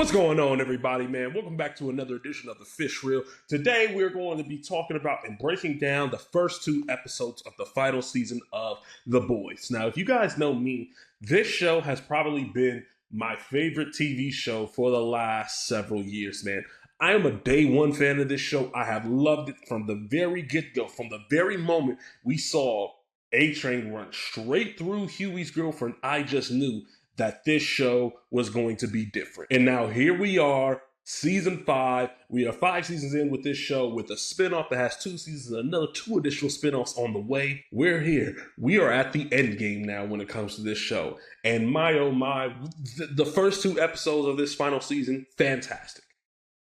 What's going on, everybody, man? Welcome back to another edition of The Fish Reel. Today, we're going to be talking about and breaking down the first two episodes of the final season of The Boys. Now, if you guys know me, this show has probably been my favorite TV show for the last several years, man. I am a day one fan of this show. I have loved it from the very get-go, from the very moment we saw A-Train run straight through Huey's girlfriend. I just knew that this show was going to be different. And now here we are, season 5. We are 5 seasons in with this show with a spinoff that has 2 seasons and another 2 additional spinoffs on the way. We're here. We are at the endgame now when it comes to this show. And my oh my, the first 2 episodes of this final season, fantastic.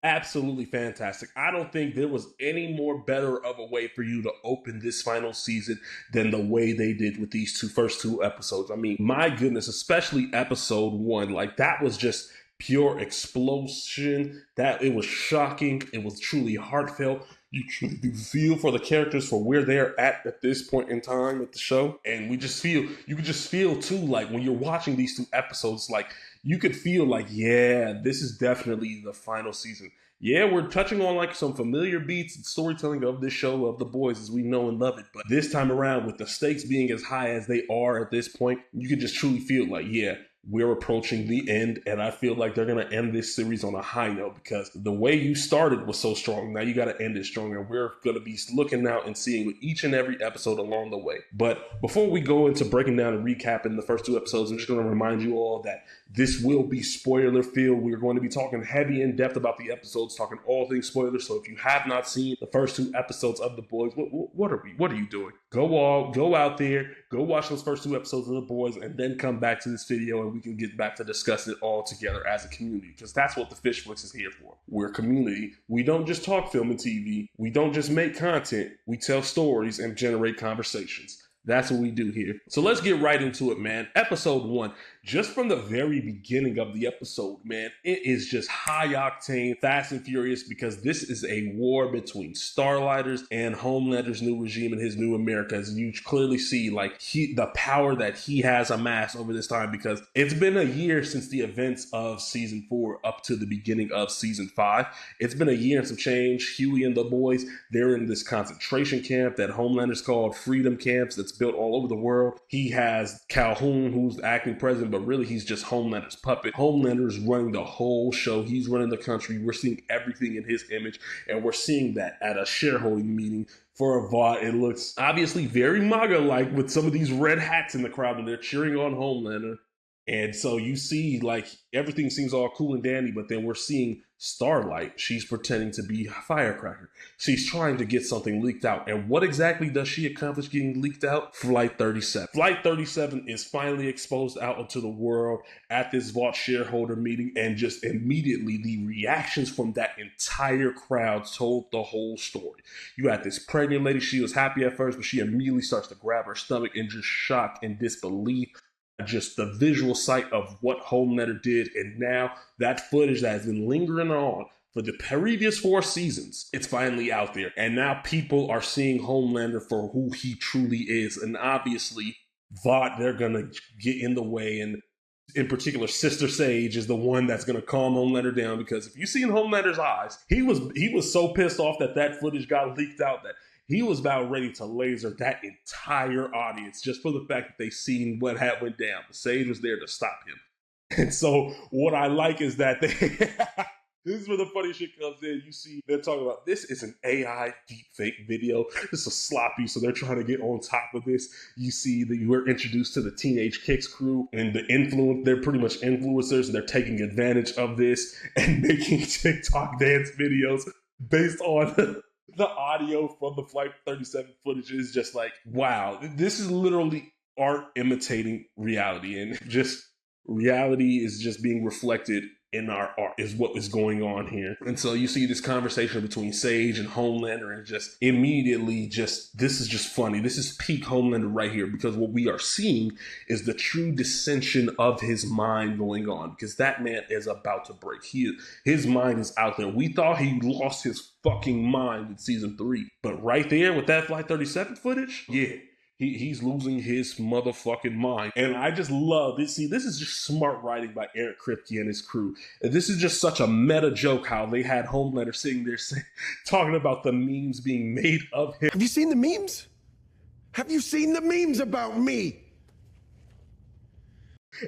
Absolutely fantastic. I don't think there was any more better of a way for you to open this final season than the way they did with these first two episodes. I mean, my goodness, especially episode 1, like that was just pure explosion. That it was shocking. It was truly heartfelt. You truly do feel for the characters for where they're at this point in time with the show. And you could just feel too, like when you're watching these 2 episodes, like you could feel like, yeah, this is definitely the final season. Yeah, we're touching on like some familiar beats and storytelling of this show, of The Boys as we know and love it. But this time around, with the stakes being as high as they are at this point, you can just truly feel like, yeah, we're approaching the end, and I feel like they're going to end this series on a high note because the way you started was so strong. Now you got to end it strong, and we're going to be looking out and seeing each and every episode along the way. But before we go into breaking down and recapping the first 2 episodes, I'm just going to remind you all that this will be spoiler filled. We're going to be talking heavy in depth about the episodes, talking all things spoilers. So if you have not seen the first 2 episodes of The Boys, what are you doing? Go out there, go watch those first 2 episodes of The Boys, and then come back to this video and we can get back to discussing it all together as a community, because that's what the Fishflix is here for. We're a community. We don't just talk film and TV. We don't just make content. We tell stories and generate conversations. That's what we do here. So let's get right into it, man. Episode 1, just from the very beginning of the episode, man, it is just high octane, fast and furious, because this is a war between Starlighters and Homelander's new regime and his new America. As you clearly see, like the power that he has amassed over this time, because it's been a year since the events of season 4 up to the beginning of season 5. It's been a year and some change. Huey and the boys, they're in this concentration camp that Homelander's called Freedom Camps that's built all over the world. He has Calhoun, who's the acting president, but really he's just Homelander's puppet. Homelander is running the whole show. He's running the country. We're seeing everything in his image, and we're seeing that at a shareholding meeting for a Vought. It looks obviously very MAGA-like with some of these red hats in the crowd, and they're cheering on Homelander. And so you see, like, everything seems all cool and dandy, but then we're seeing Starlight. She's pretending to be a firecracker. She's trying to get something leaked out. And what exactly does she accomplish getting leaked out? Flight 37. Flight 37 is finally exposed out into the world at this Vought shareholder meeting, and just immediately the reactions from that entire crowd told the whole story. You had this pregnant lady. She was happy at first, but she immediately starts to grab her stomach in just shock and disbelief. Just the visual sight of what Homelander did, and now that footage that has been lingering on for the previous 4 seasons, it's finally out there, and now people are seeing Homelander for who he truly is. And obviously Vought, they're gonna get in the way, and in particular Sister Sage is the one that's gonna calm Homelander down, because if you see in Homelander's eyes, he was so pissed off that footage got leaked out that he was about ready to laser that entire audience just for the fact that they seen what had went down. The Sage was there to stop him. And so what I like is that this is where the funny shit comes in. You see, they're talking about this is an AI deepfake video. This is sloppy, so they're trying to get on top of this. You see that you were introduced to the Teenage Kicks crew and the influence. They're pretty much influencers, and they're taking advantage of this and making TikTok dance videos based on the audio from the Flight 37 footage. Is just like, wow, this is literally art imitating reality, and just reality is just being reflected in our art is what is going on here. And so you see this conversation between Sage and Homelander, and just immediately this is just funny. This is peak Homelander right here, because what we are seeing is the true dissension of his mind going on, because that man is about to break. His mind is out there. We thought he lost his fucking mind in season 3, but right there with that Flight 37 footage, yeah, He's losing his motherfucking mind. And I just love this. See, this is just smart writing by Eric Kripke and his crew. And this is just such a meta joke how they had Homelander sitting there talking about the memes being made of him. Have you seen the memes? Have you seen the memes about me?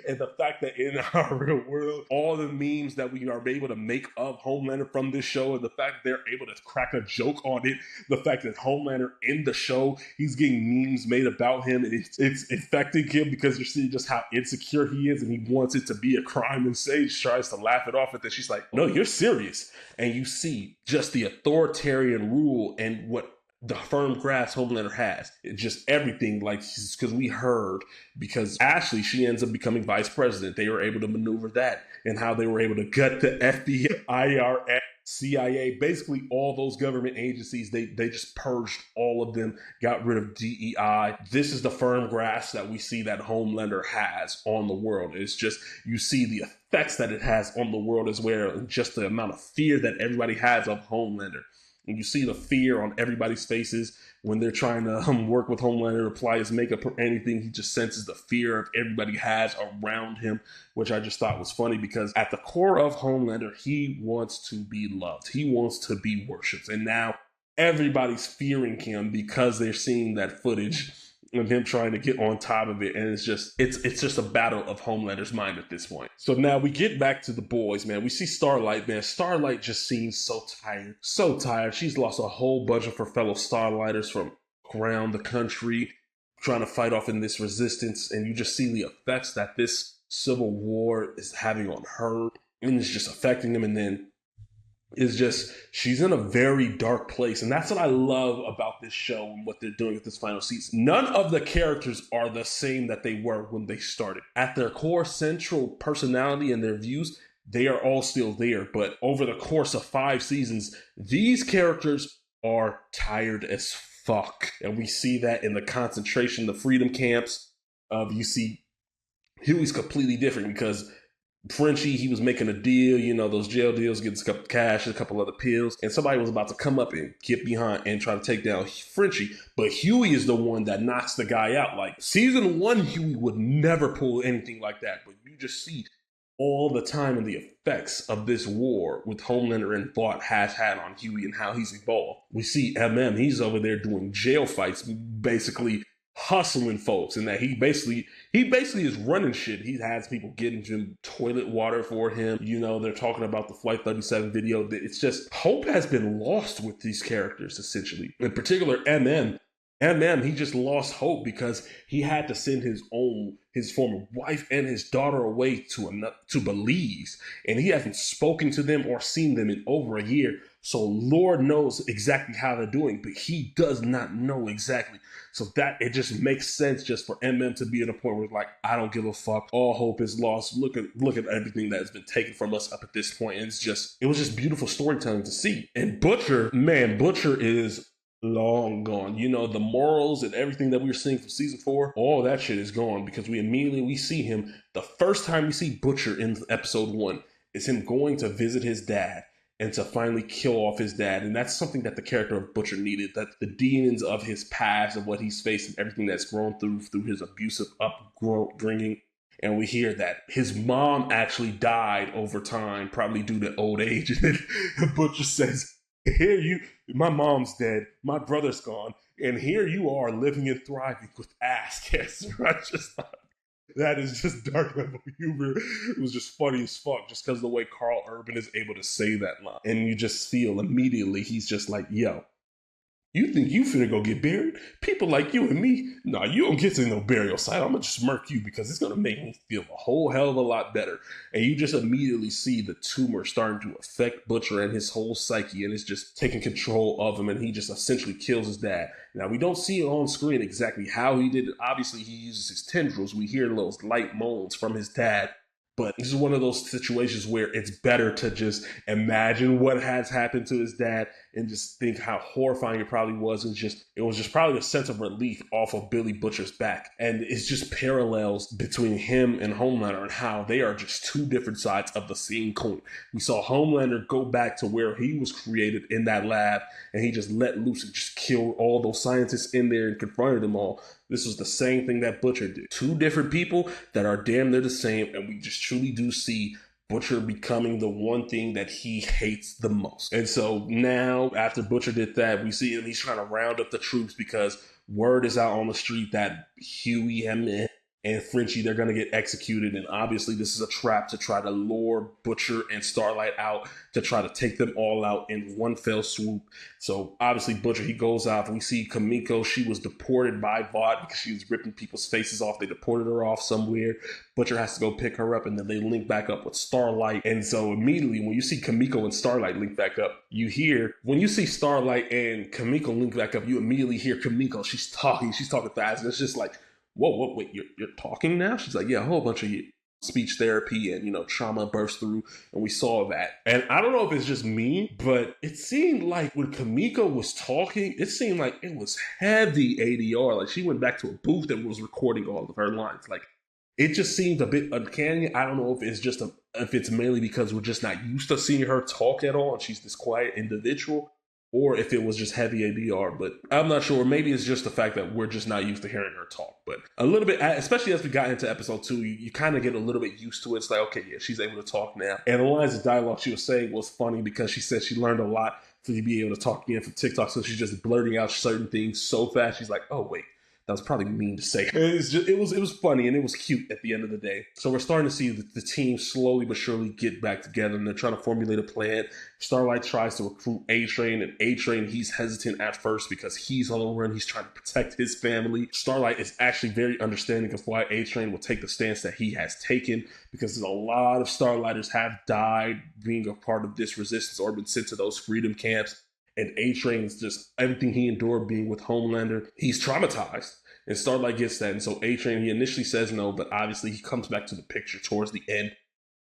And the fact that in our real world, all the memes that we are able to make of Homelander from this show, and the fact that they're able to crack a joke on it, the fact that Homelander in the show, he's getting memes made about him, and it's affecting him because you're seeing just how insecure he is, and he wants it to be a crime, and Sage tries to laugh it off at that. She's like, no, you're serious. And you see just the authoritarian rule and what the firm grasp Homelander has. It's just everything, like, because we heard, because Ashley, she ends up becoming vice president. They were able to maneuver that, and how they were able to gut the FBI, IRS, CIA, basically all those government agencies. They just purged all of them, got rid of DEI. This is the firm grasp that we see that Homelander has on the world. It's just, you see the effects that it has on the world as well, and just the amount of fear that everybody has of Homelander. And you see the fear on everybody's faces when they're trying to work with Homelander, apply his makeup or anything. He just senses the fear of everybody has around him, which I just thought was funny because at the core of Homelander, he wants to be loved. He wants to be worshipped. And now everybody's fearing him because they're seeing that footage of him trying to get on top of it. And it's just a battle of Homelander's mind at this point. So now we get back to the boys, man. We see Starlight, man. Starlight just seems so tired. So tired. She's lost a whole bunch of her fellow Starlighters from around the country, trying to fight off in this resistance. And you just see the effects that this civil war is having on her. And it's just affecting them. And then is just, she's in a very dark place. And that's what I love about this show and what they're doing with this final season. None of the characters are the same that they were when they started. At their core central personality and their views, they are all still there. But over the course of 5 seasons, these characters are tired as fuck. And we see that in the concentration, the freedom camps. You see Huey's completely different because Frenchie, he was making a deal, you know, those jail deals, getting a couple cash, a couple other pills, and somebody was about to come up and get behind and try to take down Frenchie. But Huey is the one that knocks the guy out. Like, season 1, Huey would never pull anything like that. But you just see all the time and the effects of this war with Homelander and thought has had on Huey and how he's evolved. We see he's over there doing jail fights, basically hustling folks, and that he basically is running shit. He has people getting him toilet water for him. You know, they're talking about the Flight 37 video. It's just, hope has been lost with these characters, essentially. In particular, he just lost hope because he had to send his former wife and his daughter away to Belize, and he hasn't spoken to them or seen them in over a year. So Lord knows exactly how they're doing, but he does not know exactly. So that it just makes sense just for to be at a point where it's like, I don't give a fuck. All hope is lost. Look at everything that has been taken from us up at this point. And it was just beautiful storytelling to see. And Butcher is long gone. You know, the morals and everything that we were seeing from season 4, all that shit is gone because we see him. The first time we see Butcher in episode 1 is him going to visit his dad and to finally kill off his dad. And that's something that the character of Butcher needed, that the demons of his past and what he's faced and everything that's grown through his abusive upbringing. And we hear that his mom actually died over time, probably due to old age. And then Butcher says, my mom's dead, my brother's gone, and here you are living and thriving with ass cancer. I just thought, that is just dark level humor. It was just funny as fuck, just because the way Carl Urban is able to say that line. And you just feel immediately, he's just like, yo, you think you finna go get buried? People like you and me, nah, you don't get to no burial site. I'm gonna just murk you because it's gonna make me feel a whole hell of a lot better. And you just immediately see the tumor starting to affect Butcher and his whole psyche, and it's just taking control of him, and he just essentially kills his dad. Now, we don't see it on screen exactly how he did it. Obviously, he uses his tendrils. We hear those light moans from his dad. But this is one of those situations where it's better to just imagine what has happened to his dad and just think how horrifying it probably was. It was just probably a sense of relief off of Billy Butcher's back. And it's just parallels between him and Homelander and how they are just two different sides of the same coin. We saw Homelander go back to where he was created in that lab, and he just let loose and just killed all those scientists in there and confronted them all. This was the same thing that Butcher did. Two different people that are damn near the same, and we just truly do see Butcher becoming the one thing that he hates the most. And so now, after Butcher did that, we see him, he's trying to round up the troops because word is out on the street that Huey, and Frenchie, they're going to get executed. And obviously this is a trap to try to lure Butcher and Starlight out, to try to take them all out in one fell swoop. So obviously Butcher, he goes out, and we see Kamiko. She was deported by Vought because she was ripping people's faces off. They deported her off somewhere. Butcher has to go pick her up, and then they link back up with Starlight. And so immediately when you see Kamiko and Starlight link back up, when you see Starlight and Kamiko link back up, you immediately hear Kamiko. She's talking fast, and it's just like, whoa, wait, you're talking now? She's like, yeah, a whole bunch of speech therapy and, trauma burst through, and we saw that. And I don't know if it's just me, but it seemed like when Kamiko was talking, it seemed like it was heavy ADR. Like she went back to a booth that was recording all of her lines. Like it just seemed a bit uncanny. I don't know if it's mainly because we're just not used to seeing her talk at all, and she's this quiet individual, or if it was just heavy ADR, but I'm not sure. Maybe it's just the fact that we're just not used to hearing her talk. But a little bit, especially as we got into episode 2, you kind of get a little bit used to it. It's like, okay, yeah, she's able to talk now. And the lines of dialogue she was saying was funny because she said she learned a lot to be able to talk again from TikTok. So she's just blurting out certain things so fast. She's like, oh, wait. That was probably mean to say. It was funny, and it was cute at the end of the day. So we're starting to see the team slowly but surely get back together, and they're trying to formulate a plan. Starlight tries to recruit A-Train, and A-Train, he's hesitant at first because he's on the run. He's trying to protect his family. Starlight is actually very understanding of why A-Train will take the stance that he has taken, because a lot of Starlighters have died being a part of this resistance or been sent to those freedom camps. And A-Train's just everything he endured being with Homelander, he's traumatized. And Starlight gets that. And so A-Train, he initially says no, but obviously he comes back to the picture towards the end.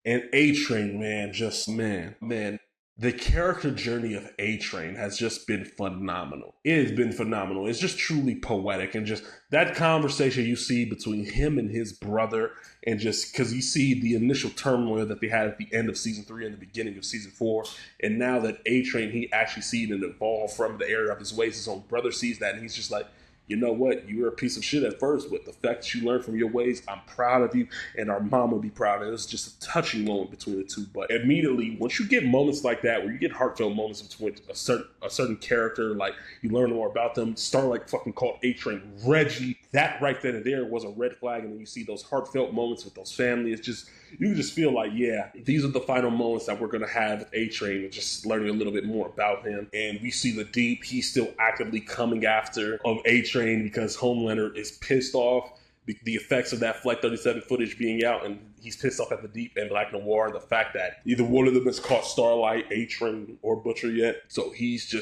And A-Train, man, the character journey of A-Train has just been phenomenal. It has been phenomenal. It's just truly poetic. And just that conversation you see between him and his brother, and just because you see the initial turmoil that they had at the end of season 3 and the beginning of season 4. And now that A-Train, he actually sees it evolve from the area of his ways. His own brother sees that, and he's just like, you know what? You were a piece of shit at first, but the fact that you learned from your ways, I'm proud of you, and our mom will be proud. And it was just a touching moment between the two. But immediately, once you get moments like that, where you get heartfelt moments between a certain character, like you learn more about them, Starlight fucking called A-Train Reggie. That right then and there was a red flag. And then you see those heartfelt moments with those families. It's just, you can just feel like, yeah, these are the final moments that we're going to have with A-Train, and just learning a little bit more about him. And we see the Deep, he's still actively coming after of A-Train because Homelander is pissed off the effects of that Flight 37 footage being out, and he's pissed off at the Deep and Black Noir, the fact that either one of them has caught Starlight, A-Train, or Butcher yet. So he's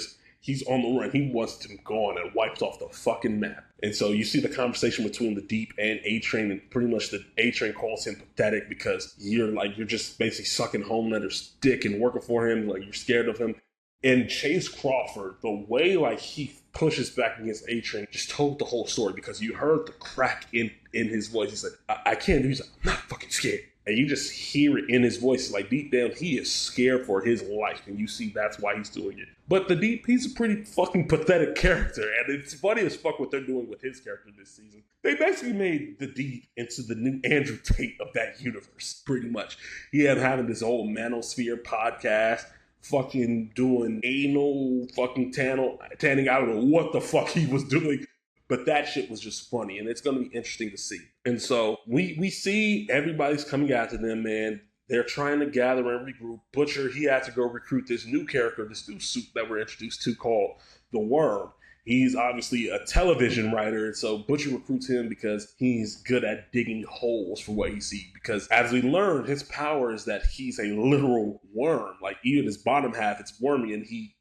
on the run. He wants them gone and wiped off the fucking map. And so you see the conversation between the Deep and A-Train, and pretty much the A-Train calls him pathetic because you're just basically sucking Homelander's dick and working for him, like you're scared of him. And Chase Crawford, the way like he pushes back against A-Train, just told the whole story, because you heard the crack in his voice. He said, I can't do it. He's like, I'm not fucking scared. And you just hear it in his voice. Like deep down, he is scared for his life. And you see that's why he's doing it. But the Deep, he's a pretty fucking pathetic character. And it's funny as fuck what they're doing with his character this season. They basically made the Deep into the new Andrew Tate of that universe, pretty much. He had having this old Manosphere podcast, fucking doing anal fucking tanning. I don't know what the fuck he was doing, but that shit was just funny, and it's going to be interesting to see. And so we see everybody's coming after them, man. They're trying to gather and regroup. Butcher, he had to go recruit this new character, this new suit that we're introduced to called the Worm. He's obviously a television writer, and so Butcher recruits him because he's good at digging holes for what he sees. Because as we learned, his power is that he's a literal worm. Like even his bottom half, it's wormy, and he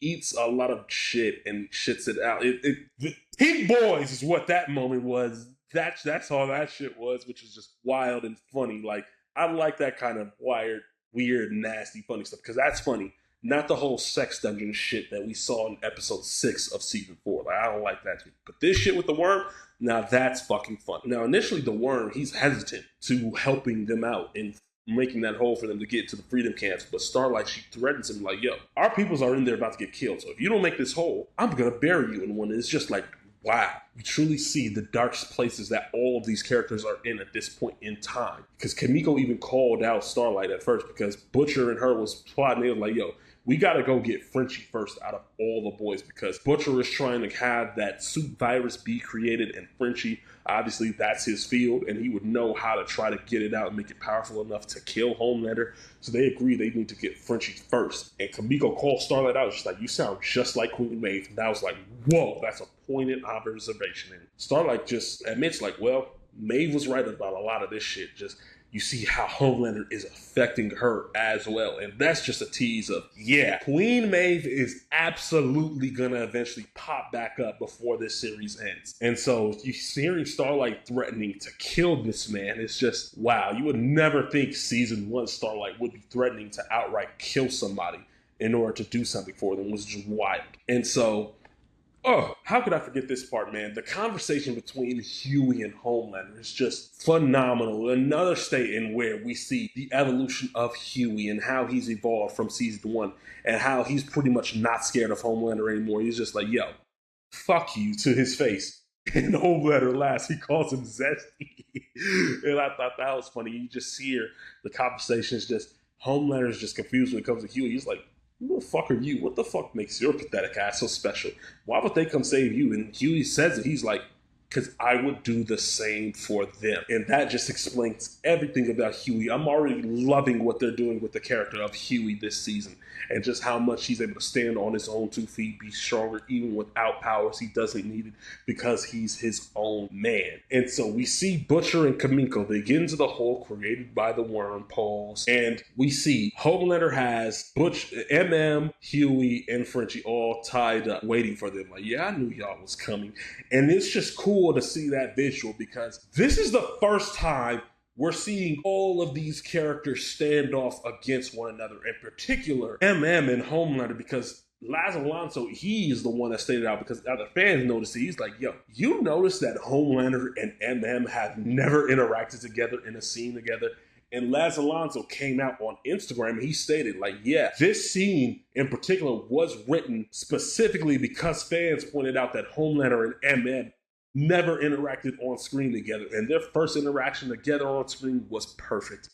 eats a lot of shit and shits it out. Heat Boys is what that moment was. That's all that shit was, which is just wild and funny. Like I like that kind of weird, nasty, funny stuff because that's funny. Not the whole sex dungeon shit that we saw in episode 6 of season 4. Like, I don't like that shit. But this shit with the worm, now that's fucking fun. Now, initially, the worm, he's hesitant to helping them out and making that hole for them to get to the freedom camps. But Starlight, she threatens him like, yo, our peoples are in there about to get killed. So if you don't make this hole, I'm going to bury you in one. And it's just like, wow, you truly see the dark places that all of these characters are in at this point in time. Because Kimiko even called out Starlight at first because Butcher and her was plotting. They was like, yo, we got to go get Frenchie first out of all the boys because Butcher is trying to have that suit virus be created, and Frenchie, obviously, that's his field, and he would know how to try to get it out and make it powerful enough to kill Homelander. So they agree they need to get Frenchie first. And Kimiko called Starlight out. She's like, you sound just like Queen Maeve. And I was like, whoa, that's a poignant observation. And Starlight just admits, like, well, Maeve was right about a lot of this shit. Just you see how Homelander is affecting her as well. And that's just a tease of, yeah, Queen Maeve is absolutely gonna eventually pop back up before this series ends. And so you hearing Starlight threatening to kill this man, it's just, wow, you would never think season 1 Starlight would be threatening to outright kill somebody in order to do something for them. It was just wild. And so, oh, how could I forget this part, man? The conversation between Huey and Homelander is just phenomenal. Another state in where we see the evolution of Huey and how he's evolved from season 1 and how he's pretty much not scared of Homelander anymore. He's just like, yo, fuck you to his face. And Homelander laughs. He calls him Zesty. And I thought that was funny. You just hear the conversation is just, Homelander is just confused when it comes to Huey. He's like, who the fuck are you? What the fuck makes your pathetic ass so special? Why would they come save you? And Huey says it. He's like, because I would do the same for them. And that just explains everything about Huey. I'm already loving what they're doing with the character of Huey this season and just how much he's able to stand on his own 2 feet, be stronger even without powers he doesn't need it because he's his own man. And so we see Butcher and Kimiko. They get into the hole created by the worm, Pauls, and we see Homelander has Butch, MM, Huey, and Frenchie all tied up waiting for them. Like, yeah, I knew y'all was coming. And it's just cool to see that visual because this is the first time we're seeing all of these characters stand off against one another, in particular MM and Homelander, because Laz Alonso, he is the one that stated out because other fans noticed it. He's like, yo, you notice that Homelander and MM have never interacted together in a scene together? And Laz Alonso came out on Instagram and he stated, like, yeah, this scene in particular was written specifically because fans pointed out that Homelander and MM never interacted on screen together. And their first interaction together on screen was perfect.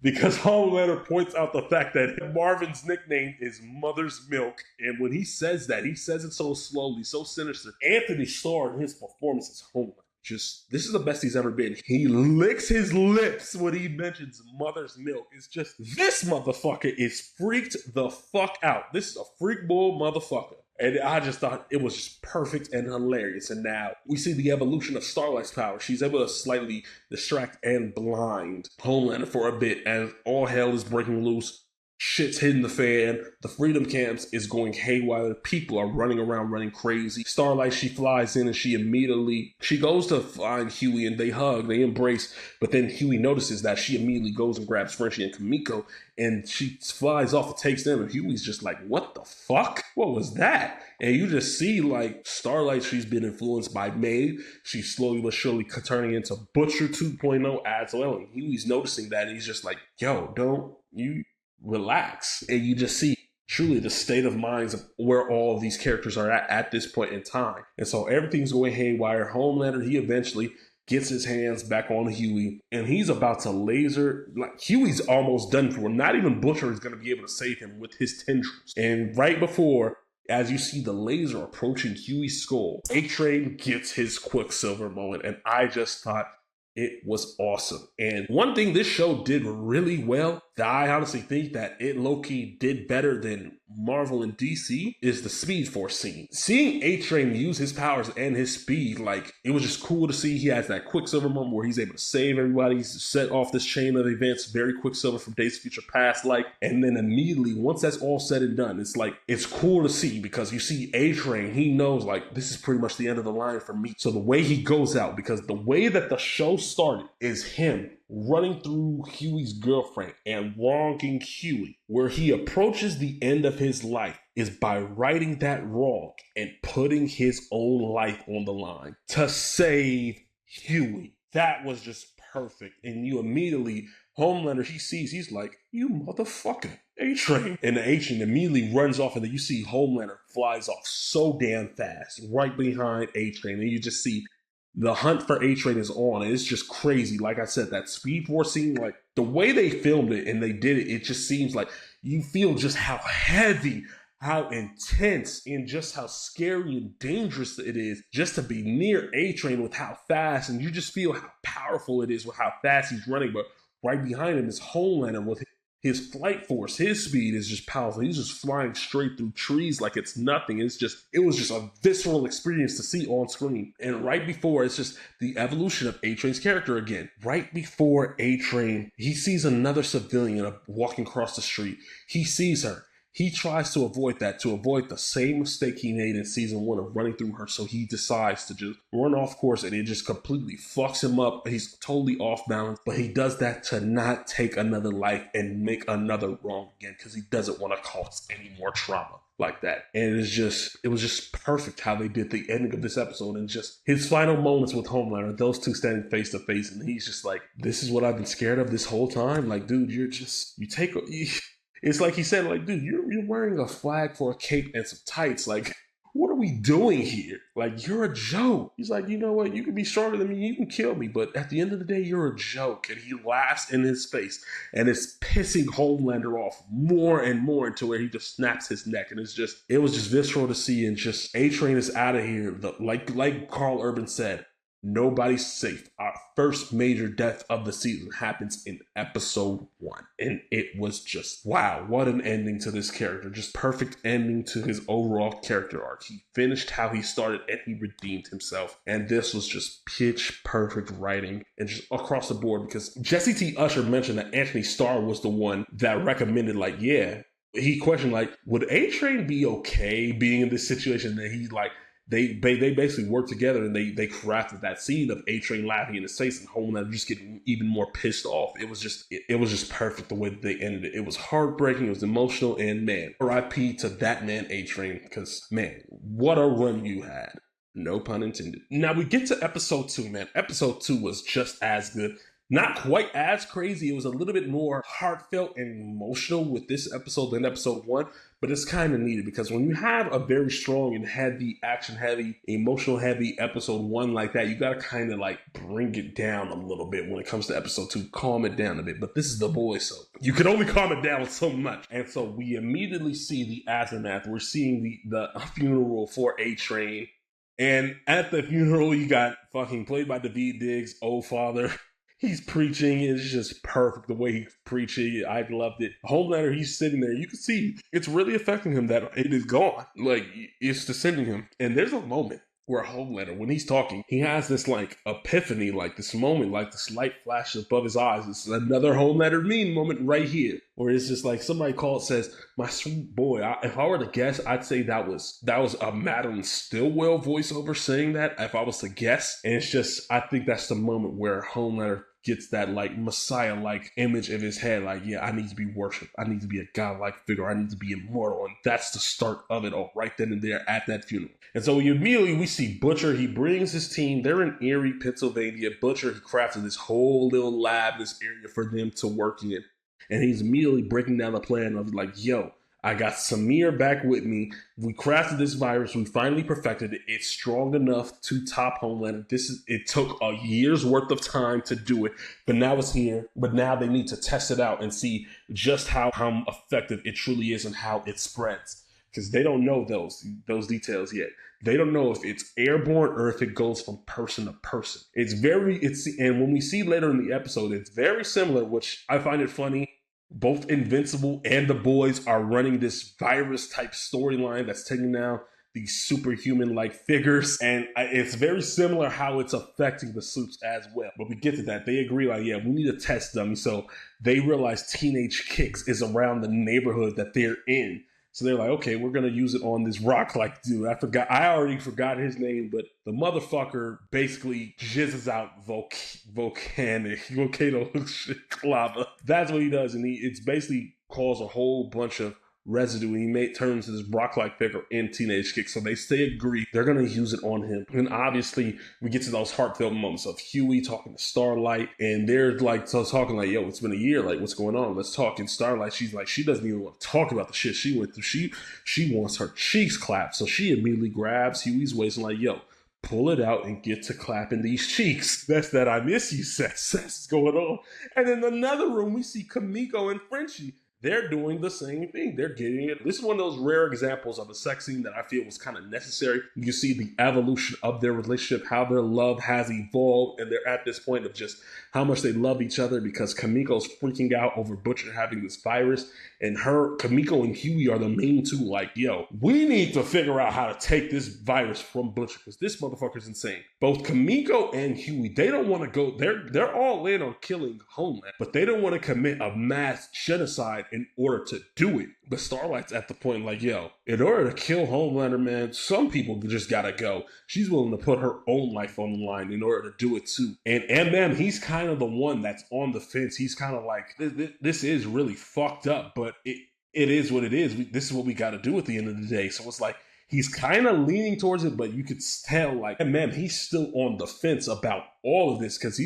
Because Homelander points out the fact that Marvin's nickname is Mother's Milk. And when he says that, he says it so slowly, so sinister. Anthony Starr in his performance as Homelander, just, this is the best he's ever been. He licks his lips when he mentions Mother's Milk. It's just, this motherfucker is freaked the fuck out. This is a freak bull motherfucker. And I just thought it was just perfect and hilarious. And now we see the evolution of Starlight's power. She's able to slightly distract and blind Homelander for a bit as all hell is breaking loose. Shit's hitting the fan. The freedom camps is going haywire. People are running around, running crazy. Starlight, she flies in and she goes to find Huey and they hug, they embrace. But then Huey notices that she immediately goes and grabs Frenchie and Kimiko and she flies off and takes them. And Huey's just like, what the fuck? What was that? And you just see like Starlight, she's been influenced by Maeve. She's slowly but surely turning into Butcher 2.0 as well. And Huey's noticing that and he's just like, yo, don't you relax. And you just see truly the state of minds of where all of these characters are at this point in time. And so everything's going haywire. Homelander, he eventually gets his hands back on Huey and he's about to laser, like Huey's almost done for him. Not even Butcher is going to be able to save him with his tendrils. And right before, as you see the laser approaching Huey's skull, A-Train gets his Quicksilver moment. And I just thought it was awesome. And one thing this show did really well, that I honestly think that it low-key did better than Marvel and DC, is the Speed Force scene. Seeing A-Train use his powers and his speed, like, it was just cool to see. He has that Quicksilver moment where he's able to save everybody, he's set off this chain of events, very Quicksilver from Days of Future Past, like, and then immediately, once that's all said and done, it's like, it's cool to see because you see A-Train, he knows, like, this is pretty much the end of the line for me. So the way he goes out, because the way that the show started is him running through Huey's girlfriend and wronging Huey. Where he approaches the end of his life is by righting that wrong and putting his own life on the line to save Huey. That was just perfect. And you immediately, Homelander, he's like, you motherfucker, A-Train. And the A-Train immediately runs off, and then you see Homelander flies off so damn fast, right behind A-Train. And you just see the hunt for A-Train is on, and it's just crazy. Like I said, that Speed Force scene, like the way they filmed it and they did it, it just seems like you feel just how heavy, how intense, and just how scary and dangerous it is just to be near A-Train with how fast, and you just feel how powerful it is with how fast he's running. But right behind him is Homelander with his flight force. His speed is just powerful. He's just flying straight through trees like it's nothing. It was just a visceral experience to see on screen. And right before, it's just the evolution of A-Train's character again. Right before A-Train, he sees another civilian walking across the street. He sees her. He tries to avoid that, to avoid the same mistake he made in season 1 of running through her. So he decides to just run off course, and it just completely fucks him up. He's totally off balance, but he does that to not take another life and make another wrong again, because he doesn't want to cause any more trauma like that. And it was just perfect how they did the ending of this episode, and just his final moments with Homelander, those two standing face to face, and he's just like, this is what I've been scared of this whole time. Like, dude, it's like he said, like, dude, you're wearing a flag for a cape and some tights. Like, what are we doing here? Like, you're a joke. He's like, you know what? You can be stronger than me. You can kill me. But at the end of the day, you're a joke. And he laughs in his face. And it's pissing Homelander off more and more until where he just snaps his neck. And it was just visceral to see. And just A-Train is out of here. Like Carl Urban said, nobody's safe. Our first major death of the season happens in episode 1. And it was just, wow, what an ending to this character. Just perfect ending to his overall character arc. He finished how he started and he redeemed himself. And this was just pitch perfect writing and just across the board, because Jesse T. Usher mentioned that Anthony Starr was the one that recommended, like, yeah, he questioned, like, would A-Train be okay being in this situation? That he, like, They basically worked together, and they crafted that scene of A-Train laughing in his face and Homelander just getting even more pissed off. It was just perfect the way that they ended it. It was heartbreaking, it was emotional, and man, RIP to that man A-Train, because man, what a run you had. No pun intended. Now we get to episode 2, man. Episode 2 was just as good. Not quite as crazy. It was a little bit more heartfelt and emotional with this episode than episode 1, but it's kind of needed, because when you have a very strong and heavy, action-heavy, emotional-heavy episode 1 like that, you got to kind of like bring it down a little bit when it comes to episode 2. Calm it down a bit. But this is The Boys, so you can only calm it down so much. And so we immediately see the aftermath. We're seeing the funeral for A-Train. And at the funeral, you got fucking played by Daveed Diggs, old father. He's preaching. It's just perfect the way he's preaching. I loved it. Homelander, he's sitting there. You can see it's really affecting him that it is gone. Like, it's descending him. And there's a moment where Homelander, when he's talking, he has this like epiphany, like this moment, like this light flashes above his eyes. This is another Homelander meme moment right here, where it's just like somebody says, "My sweet boy." If I were to guess, I'd say that was a Madeline Stillwell voiceover saying that, if I was to guess. And it's just, I think that's the moment where Homelander gets that like Messiah-like image in his head, like, yeah, I need to be worshipped. I need to be a godlike figure. I need to be immortal. And that's the start of it all, right then and there at that funeral. And so we see Butcher. He brings his team. They're in Erie, Pennsylvania. Butcher, he crafted this whole little lab, this area for them to work in. And he's immediately breaking down the plan of like, yo, I got Samir back with me. We crafted this virus. We finally perfected it. It's strong enough to top Homelander. It took a year's worth of time to do it, but now it's here. But now they need to test it out and see just how effective it truly is and how it spreads. Because they don't know those details yet. They don't know if it's airborne or if it goes from person to person. And when we see later in the episode, it's very similar, which I find it funny. Both Invincible and The Boys are running this virus type storyline that's taking down these superhuman-like figures. And it's very similar how it's affecting the suits as well. But we get to that. They agree, like, yeah, we need to test them. So they realize Teenage Kicks is around the neighborhood that they're in. So they're like, okay, we're gonna use it on this rock-like dude. I already forgot his name, but the motherfucker basically jizzes out volcano lava. That's what he does, and it's basically cause a whole bunch of residue, and he turns this rock-like figure in Teenage Kick. So they stay agree they're gonna use it on him, and obviously we get to those heartfelt moments of Huey talking to Starlight, and they're like talking like, yo, it's been a year, like what's going on, let's talk. And Starlight, she's like, she doesn't even want to talk about the shit she went through. She wants her cheeks clapped, so she immediately grabs Huey's waist and like, yo, pull it out and get to clapping these cheeks. That's that I miss you sex is going on. And in another room, we see Kamiko and Frenchie. They're doing the same thing. They're getting it. This is one of those rare examples of a sex scene that I feel was kind of necessary. You see the evolution of their relationship, how their love has evolved, and they're at this point of just how much they love each other, because Kamiko's freaking out over Butcher having this virus, and Kamiko and Huey are the main two like, yo, we need to figure out how to take this virus from Butcher, because this motherfucker's insane. Both Kamiko and Huey, they don't want to go, they're all in on killing Homeland, but they don't want to commit a mass genocide in order to do it. But Starlight's at the point like, yo, in order to kill Homelander, man, some people just gotta go. She's willing to put her own life on the line in order to do it too. And MM, he's kind of the one that's on the fence. He's kind of like, this is really fucked up, but it is what it is. This is what we gotta do at the end of the day. So it's like, he's kind of leaning towards it, but you could tell, like, man, he's still on the fence about all of this, because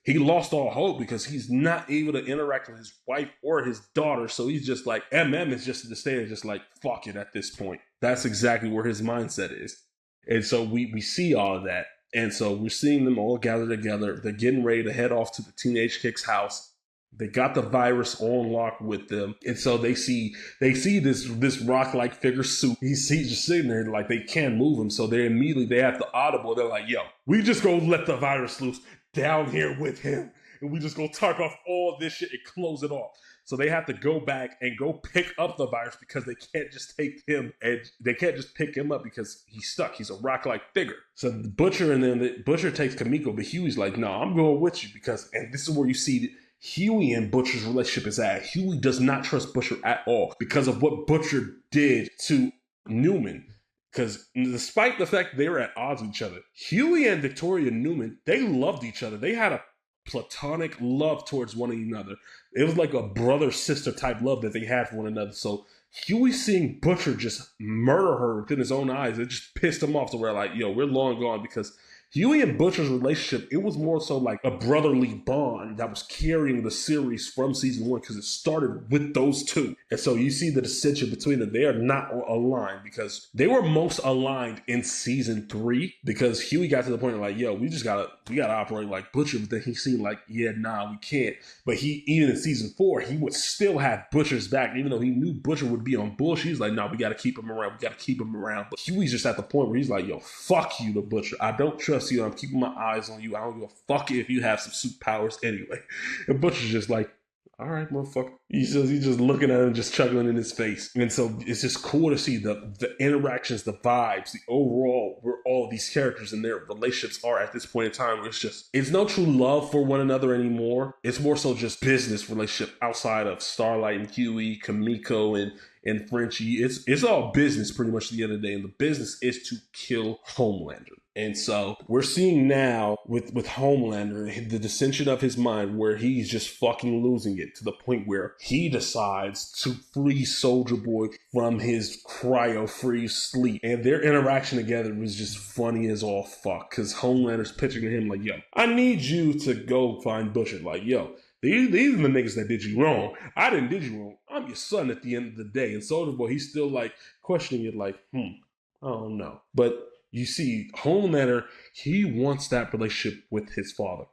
he lost all hope because he's not able to interact with his wife or his daughter. So he's just like, MM is just in the state of just like, fuck it at this point. That's exactly where his mindset is. And so we see all of that. And so we're seeing them all gather together. They're getting ready to head off to the Teenage Kick's house. They got the virus on lock with them. And so they see this rock-like figure suit. He's just sitting there like they can't move him. So they have to audible. They're like, yo, we just gonna let the virus loose down here with him. And we just gonna talk off all this shit and close it off. So they have to go back and go pick up the virus, because they can't just take him, and they can't just pick him up because he's stuck. He's a rock-like figure. So the Butcher takes Kamiko, but Huey's like, no, I'm going with you, and this is where you see Huey and Butcher's relationship is at. Huey does not trust Butcher at all because of what Butcher did to Newman. Because despite the fact they were at odds with each other, Huey and Victoria Newman, they loved each other. They had a platonic love towards one another. It was like a brother-sister type love that they had for one another. So Huey seeing Butcher just murder her within his own eyes, it just pissed him off to where like, yo, we're long gone, because Huey and Butcher's relationship, it was more so like a brotherly bond that was carrying the series from season 1, because it started with those two. And so you see the dissension between them. They are not aligned, because they were most aligned in season 3, because Huey got to the point of like, yo, we gotta operate like Butcher. But then he seemed like, yeah, nah, we can't. But even in season 4, he would still have Butcher's back, even though he knew Butcher would be on bullshit. He's like, nah, we gotta keep him around. But Huey's just at the point where he's like, yo, fuck you to Butcher. I don't trust you. I'm keeping my eyes on you. I don't give a fuck if you have some superpowers anyway. And Butcher's just like, all right, motherfucker. He's just looking at him, just chuckling in his face. And so it's just cool to see the interactions, the vibes, the overall, where all of these characters and their relationships are at this point in time, where it's no true love for one another anymore. It's more so just business relationship outside of Starlight and Huey, Kamiko and Frenchie. It's all business pretty much at the end of the day. And the business is to kill Homelander. And so we're seeing now with Homelander, the dissension of his mind, where he's just fucking losing it to the point where he decides to free Soldier Boy from his cryo-freeze sleep. And their interaction together was just funny as all fuck, because Homelander's pitching to him like, yo, I need you to go find Butcher. Like, yo, these are the niggas that did you wrong. I didn't did you wrong. I'm your son at the end of the day. And Soldier Boy, he's still like questioning it like, I don't know. But you see, Homelander, he wants that relationship with his father.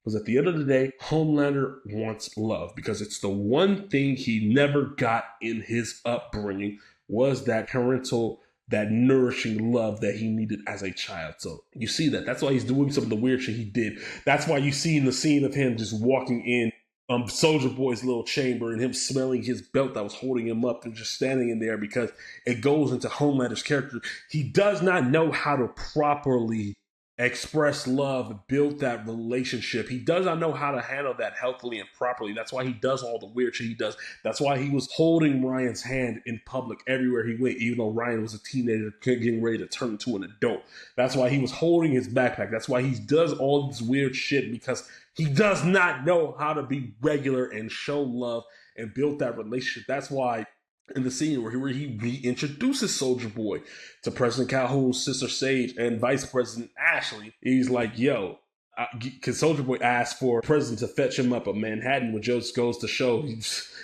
Because at the end of the day, Homelander wants love. Because it's the one thing he never got in his upbringing, was that parental, that nourishing love that he needed as a child. So you see that. That's why he's doing some of the weird shit he did. That's why you see in the scene of him just walking in Soldier Boy's little chamber and him smelling his belt that was holding him up and just standing in there, because it goes into Homelander's character. He does not know how to properly express love, build that relationship. He does not know how to handle that healthily and properly. That's why he does all the weird shit he does. That's why he was holding Ryan's hand in public everywhere he went, even though Ryan was a teenager getting ready to turn into an adult. That's why he was holding his backpack. That's why he does all this weird shit, because he does not know how to be regular and show love and build that relationship. That's why in the scene where he reintroduces Soldier Boy to President Calhoun's sister Sage and Vice President Ashley, he's like, yo, because Soldier Boy asked for the president to fetch him up at Manhattan, which just goes to show,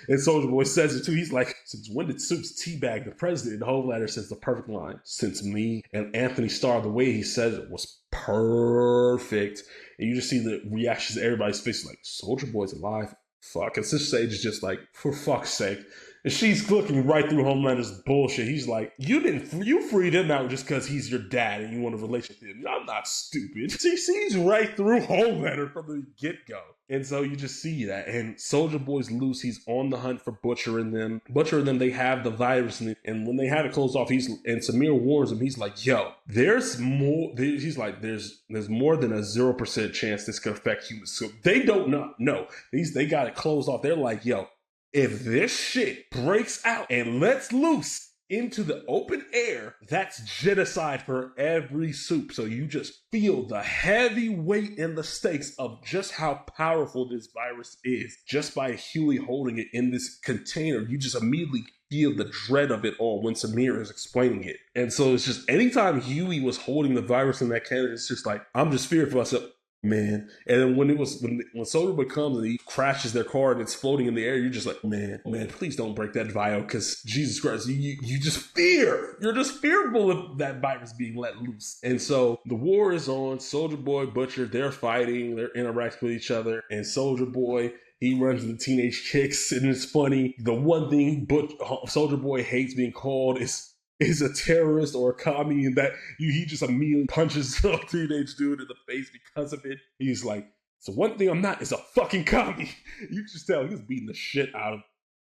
and Soldier Boy says it too, he's like, since when did Suits teabag the president? The whole letter says the perfect line, since me. And Anthony Starr, the way he says it was perfect. And you just see the reactions of everybody's face, like, Soldier Boy's alive. Fuck. And Sister Sage is just like, for fuck's sake. And she's looking right through Homelander's bullshit. He's like, you freed him out just because he's your dad and you want a relationship with him. I'm not stupid. She sees right through Homelander from the get-go. And so you just see that. And Soldier Boy's loose. He's on the hunt for Butcher and them. They have the virus. And when they have it closed off, and Samir warns him, he's like, yo, there's more. He's like, there's more than a 0% chance this could affect humans. So they don't know. They got it closed off. They're like, yo, if this shit breaks out and lets loose into the open air, that's genocide for every soup. So you just feel the heavy weight and the stakes of just how powerful this virus is. Just by Huey holding it in this container, you just immediately feel the dread of it all when Samir is explaining it. And so it's just, anytime Huey was holding the virus in that cannon, it's just like, I'm just fearful of myself. Man. And then when Soldier Boy comes and he crashes their car and it's floating in the air, you're just like, man, please don't break that vial, because Jesus Christ, you just fear. You're just fearful of that virus being let loose. And so the war is on. Soldier Boy, Butcher, they're fighting, they're interacting with each other, and Soldier Boy, he runs into Teenage Kicks, and it's funny. The one thing Soldier Boy hates being called is a terrorist or a commie, and that he just immediately punches a teenage dude in the face because of it. He's like, so one thing I'm not is a fucking commie. You just tell he was beating the shit out of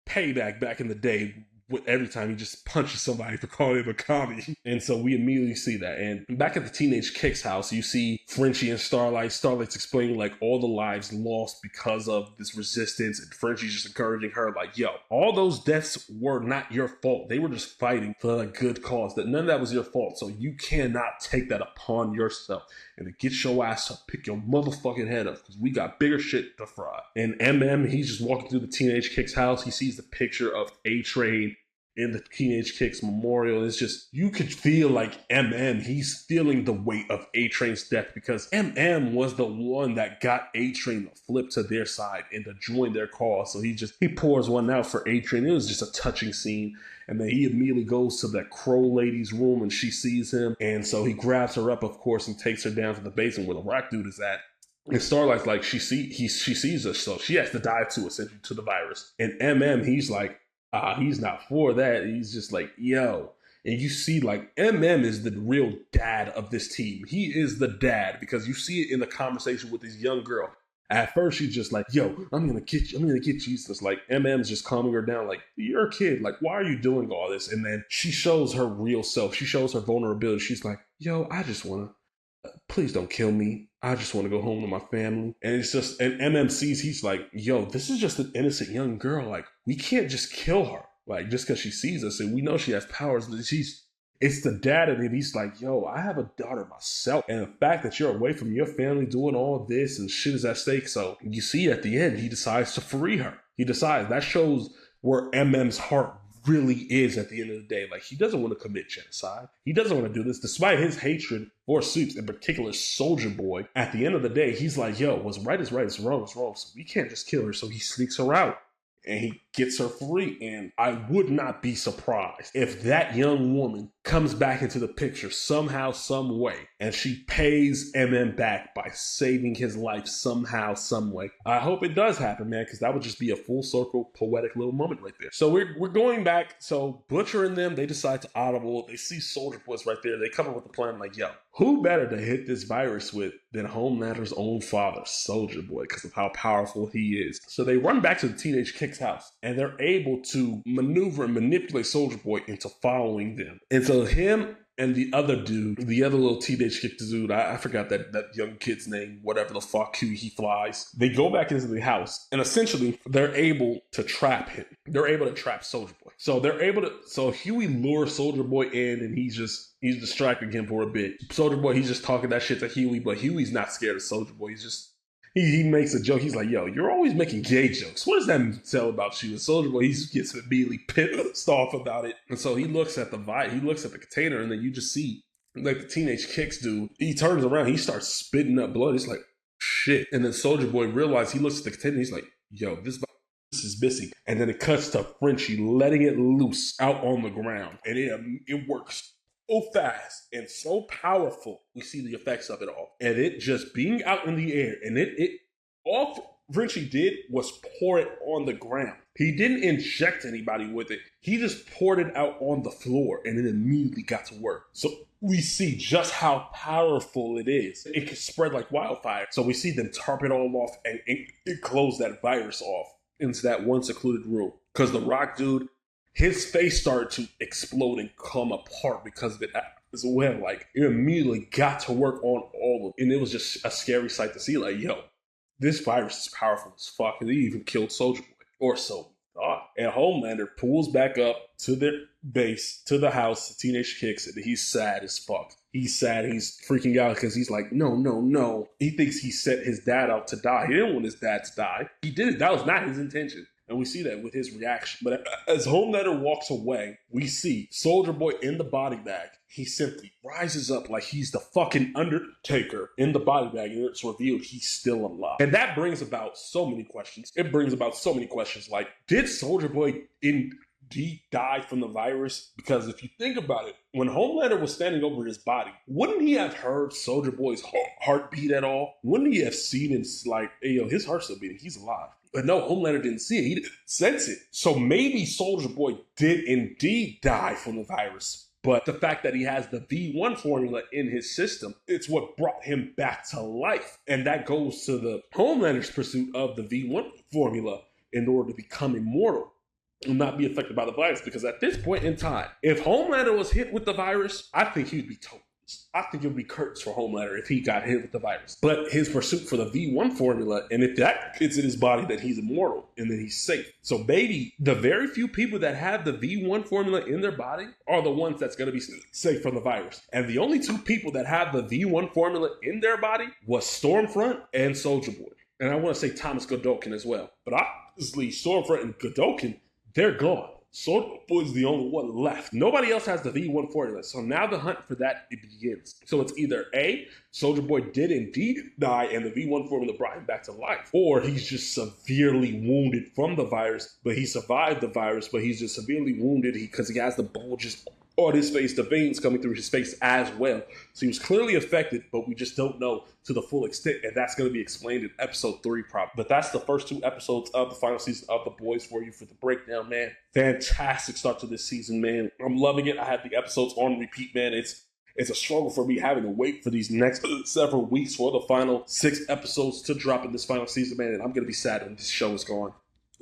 Payback back in the day. Every time he just punches somebody for calling him a commie. And so we immediately see that. And back at the Teenage Kicks house, you see Frenchie and Starlight. Starlight's explaining like all the lives lost because of this resistance, and Frenchie's just encouraging her like, yo, all those deaths were not your fault. They were just fighting for a good cause. That none of that was your fault. So you cannot take that upon yourself. And to get your ass up, pick your motherfucking head up, because we got bigger shit to fry. And MM, he's just walking through the Teenage Kicks house. He sees the picture of A-Train in the Teenage Kicks memorial. It's just, you could feel like he's feeling the weight of A-Train's death, because MM was the one that got A-Train to flip to their side and to join their cause. So he pours one out for A-Train. It was just a touching scene. And then he immediately goes to that Crow lady's room and she sees him. And so he grabs her up, of course, and takes her down to the basement where the rock dude is at. And Starlight's like, she sees us, so she has to die too, essentially, to the virus. And he's like, he's not for that. He's just like, yo. And you see, like, is the real dad of this team. He is the dad, because you see it in the conversation with this young girl. At first, she's just like, yo, I'm gonna get you. So it's like, MM's just calming her down, like, you're a kid. Like, why are you doing all this? And then she shows her real self. She shows her vulnerability. She's like, yo, I just wanna, please don't kill me. I just want to go home to my family. And it's just, and MM sees, he's like, yo, this is just an innocent young girl. Like, we can't just kill her. Like, just because she sees us, and we know she has powers. It's the dad, and he's like, yo, I have a daughter myself. And the fact that you're away from your family doing all this and shit is at stake. So you see at the end, he decides to free her. That shows where MM's heart really is at the end of the day. Like, he doesn't want to commit genocide. He doesn't want to do this, despite his hatred for Supes, in particular Soldier Boy. At the end of the day, he's like, yo, what's right is right, what's wrong is wrong. So we can't just kill her. So he sneaks her out and he gets her free. And I would not be surprised if that young woman comes back into the picture somehow, some way, and she pays back by saving his life somehow, some way. I hope it does happen, man, because that would just be a full circle, poetic little moment right there. So we're going back. So Butcher and them, they decide to audible. They see Soldier Boy's right there. They come up with a plan like, yo, who better to hit this virus with than Homelander's own father, Soldier Boy, because of how powerful he is. So they run back to the Teenage Kicks house, and they're able to maneuver and manipulate Soldier Boy into following them. And so him and the other dude, the other little teenage kid dude, I forgot that young kid's name, whatever the fuck he flies. They go back into the house, and essentially they're able to trap him. They're able to trap Soldier Boy. So Huey lures Soldier Boy in, and he's distracting him for a bit. Soldier Boy, he's just talking that shit to Huey, but Huey's not scared of Soldier Boy. He's just he makes a joke. He's like, yo, you're always making gay jokes. What does that tell about you? And Soldier Boy, he gets immediately pissed off about it. And so he looks at the container, and then you just see like the teenage kicks dude. He turns around, he starts spitting up blood. It's like, shit. And then Soldier Boy realizes, he looks at the container, he's like, yo, this is missing. And then it cuts to Frenchie letting it loose out on the ground. And it works so fast and so powerful. We see the effects of it all. And it just being out in the air. And all Frenchie did was pour it on the ground. He didn't inject anybody with it. He just poured it out on the floor, and it immediately got to work. So we see just how powerful it is. It can spread like wildfire. So we see them tarp it all off, and it closed that virus off into that one secluded room. Because the Rock dude, his face started to explode and come apart because of it as well. Like, it immediately got to work on all of it. And it was just a scary sight to see. Like, yo, this virus is powerful as fuck. And he even killed Soldier Boy. Or so we thought. And Homelander pulls back up to their base, to the house. The teenage kicks it. And he's sad as fuck. He's sad. He's freaking out because he's like, no. He thinks he set his dad out to die. He didn't want his dad to die. He did it. That was not his intention. And we see that with his reaction. But as Homelander walks away, we see Soldier Boy in the body bag. He simply rises up like he's the fucking Undertaker in the body bag, and it's revealed he's still alive. And that brings about so many questions. It brings about so many questions like, did Soldier Boy indeed die from the virus? Because if you think about it, when Homelander was standing over his body, wouldn't he have heard Soldier Boy's heartbeat at all? Wouldn't he have seen it like, hey, yo, his heart's still beating, he's alive? But no, Homelander didn't see it. He didn't sense it. So maybe Soldier Boy did indeed die from the virus. But the fact that he has the V1 formula in his system, it's what brought him back to life. And that goes to the Homelander's pursuit of the V1 formula in order to become immortal and not be affected by the virus. Because at this point in time, if Homelander was hit with the virus, I think he would be toast. I think it would be curtains for Homelander if he got hit with the virus. But his pursuit for the V1 formula, and if that gets in his body, then he's immortal and then he's safe. So maybe the very few people that have the V1 formula in their body are the ones that's going to be safe from the virus. And the only two people that have the V1 formula in their body was Stormfront and Soldier Boy. And I want to say Thomas Godokin as well. But obviously, Stormfront and Godokin, they're gone. Soldier Boy is the only one left. Nobody else has the V1 formula. So now the hunt for that, it begins. So it's either A, Soldier Boy did indeed die and the V1 formula brought him back to life, or he's just severely wounded from the virus, but he survived the virus, but he's just severely wounded because he has the bulges on his face, the veins coming through his face as well. So he was clearly affected, but we just don't know to the full extent, and that's going to be explained in episode 3 probably. But that's the first 2 episodes of the final season of The Boys for you for the breakdown, man. Fantastic start to this season, man. I'm loving it. I have the episodes on repeat, man. It's a struggle for me having to wait for these next several weeks for the final 6 episodes to drop in this final season, man, and I'm going to be sad when this show is gone.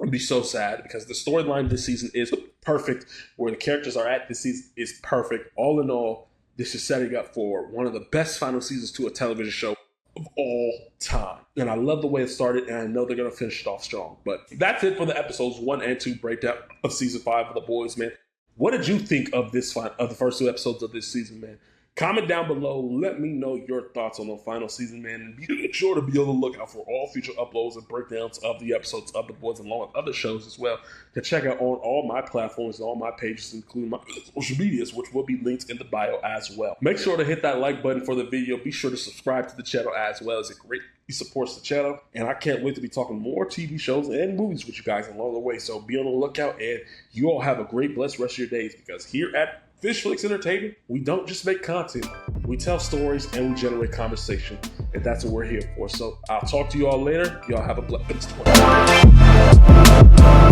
I'm going to be so sad because the storyline this season is perfect. Where the characters are at this season is perfect. All in all, this is setting up for one of the best final seasons to a television show of all time. And I love the way it started, and I know they're going to finish it off strong. But that's it for the episodes 1 and 2 breakdown of season 5 of The Boys, man. What did you think of the first 2 episodes of this season, man? Comment down below. Let me know your thoughts on the final season, man. And be sure to be on the lookout for all future uploads and breakdowns of the episodes of The Boys, along with other shows as well. To check out on all my platforms and all my pages, including my social medias, which will be linked in the bio as well. Make sure to hit that like button for the video. Be sure to subscribe to the channel as well, as it greatly supports the channel. And I can't wait to be talking more TV shows and movies with you guys along the way. So be on the lookout, and you all have a great, blessed rest of your days, because here at Fish Flicks Entertainment, we don't just make content, we tell stories and we generate conversation, and that's what we're here for. So I'll talk to you all later. Y'all have a blessed one.